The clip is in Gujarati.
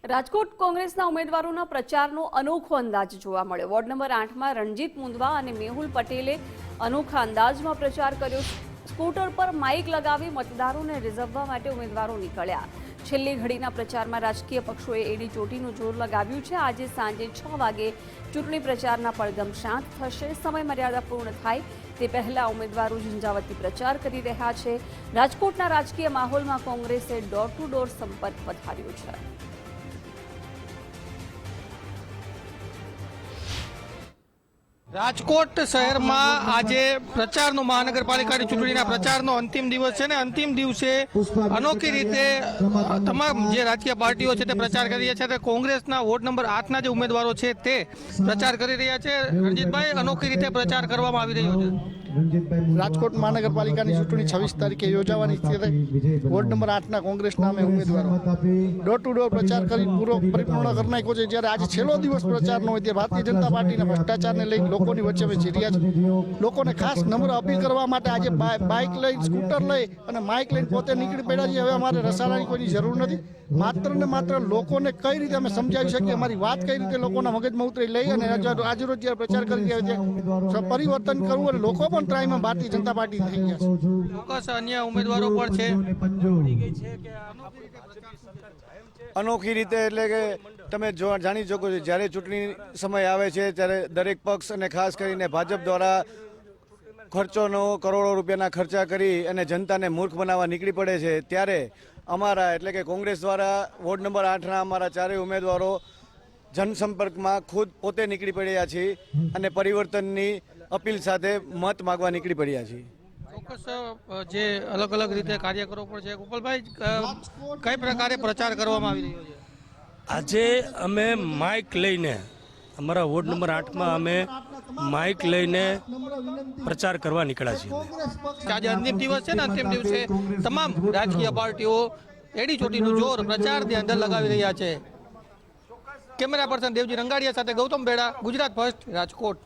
રાજકોટ કોંગ્રેસના ઉમેદવારોના પ્રચારનો અનોખો અંદાજ જોવા મળ્યો। વોર્ડ નંબર 8માં રણજીત મુંદવા અને મેહુલ પટેલે અનોખા અંદાજમાં પ્રચાર કર્યો। સ્કૂટર પર માઇક લગાવી મતદારોને રીઝવવા માટે ઉમેદવારો નીકળ્યા। છેલ્લી ઘડીના પ્રચારમાં રાજકીય પક્ષોએ એડી ચોટીનું જોર લગાવ્યું છે। આજે સાંજે 6 વાગે ચૂંટણી પ્રચારના પડઘમ શાંત થશે। સમય મર્યાદા પૂર્ણ થાય તે પહેલા ઉમેદવારો ઝંઝાવતી પ્રચાર કરી રહ્યા છે। રાજકોટના રાજકીય માહોલમાં કોંગ્રેસે ડોર ટુ ડોર સંપર્ક વધાર્યો છે। રાજકોટ શહેરમાં આજે પ્રચારનો મહાનગરપાલિકાની ચૂંટણીના પ્રચારનો અંતિમ દિવસ છે ને અંતિમ દિવસે અનોખી રીતે તમામ જે રાજકીય પાર્ટીઓ છે તે પ્રચાર કરી રહ્યા છે। તે કોંગ્રેસના વોર્ડ નંબર 8ના જે ઉમેદવારો છે તે પ્રચાર કરી રહ્યા છે। રણજીતભાઈ, અનોખી રીતે પ્રચાર કરવામાં આવી રહ્યો છે। રાજકોટ મહાનગરપાલિકાની ચૂંટણી 26 તારીખે યોજાવાની છે। વોર્ડ નંબર 8ના કોંગ્રેસના અમે ઉમેદવારો ડોર ટુ ડોર પ્રચાર કરી પૂરો પરિપૂર્ણ કરી નાખ્યો છે। જ્યારે આજે છેલ્લો દિવસ પ્રચારનો હોય ત્યારે ભારતીય જનતા પાર્ટીના ભ્રષ્ટાચારને લઈને લોકોની વચ્ચે અમે જઈ રહ્યા છીએ। લોકોને ખાસ નમ્ર અપીલ કરવા માટે આજે બાઇક લઈ, સ્કૂટર લઈ અને માઇક લઈને પોતે નીકળી પડ્યા છીએ। હવે અમારે રસાલાની કોઈની જરૂર નથી। માત્ર ને માત્ર લોકોને કઈ રીતે અમે સમજાવી શકીએ, અમારી વાત કઈ રીતે લોકોના મગજમાં ઉતરી લઈ અને આજે રોજ જ્યારે પ્રચાર કરી રહ્યા છે પરિવર્તન કરવું અને લોકો પણ ટ્રાયમાં ભારતીય જનતા પાર્ટી થઈ ગયા છે। ચોક્કસ અન્ય ઉમેદવારો પણ છે। અનોખી રીતે એટલે કે તમે જાણી શકો છો, જ્યારે ચૂંટણી સમય આવે છે ત્યારે દરેક પક્ષ અને ખાસ કરીને ભાજપ દ્વારા ખર્ચોનો કરોડો રૂપિયાના ખર્ચા કરી અને જનતાને મૂર્ખ બનાવવા નીકળી પડે છે। ત્યારે અમારા એટલે કે કોંગ્રેસ દ્વારા વોર્ડ નંબર 8ના અમારા ચારેય ઉમેદવારો જનસંપર્કમાં ખુદ પોતે નીકળી પડ્યા છીએ અને પરિવર્તનની અપીલ સાથે મત માગવા નીકળી પડ્યા છીએ। ચોક્કસ જે અલગ અલગ રીતે કાર્યકરો પણ છે। ગોપાલભાઈ, કઈ પ્રકારે પ્રચાર કરવામાં આવી રહ્યો છે? આજે અમે માઇક લઈને અમારા વોર્ડ નંબર 8માં અમે માઇક લઈને પ્રચાર કરવા નીકળ્યા છીએ। આજે અંતિમ દિવસ છે ને અંતિમ દિવસે તમામ રાજકીય પાર્ટીઓ એડી ચોટીનું જોર પ્રચારની અંદર લગાવી રહ્યા છે। કેમેરા પર્સન દેવજી રંગાડિયા સાથે ગૌતમ બેડા, ગુજરાત ફર્સ્ટ, રાજકોટ।